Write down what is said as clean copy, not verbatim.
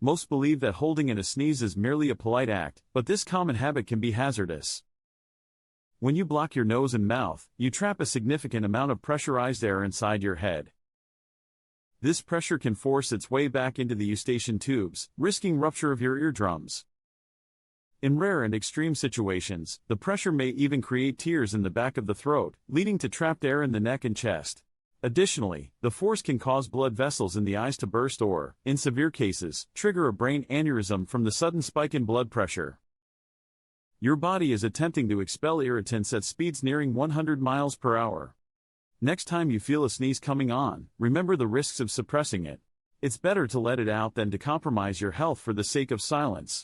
Most believe that holding in a sneeze is merely a polite act, but this common habit can be hazardous. When you block your nose and mouth, you trap a significant amount of pressurized air inside your head. This pressure can force its way back into the eustachian tubes, risking rupture of your eardrums. In rare and extreme situations, the pressure may even create tears in the back of the throat, leading to trapped air in the neck and chest. Additionally, the force can cause blood vessels in the eyes to burst or, in severe cases, trigger a brain aneurysm from the sudden spike in blood pressure. Your body is attempting to expel irritants at speeds nearing 100 miles per hour. Next time you feel a sneeze coming on, remember the risks of suppressing it. It's better to let it out than to compromise your health for the sake of silence.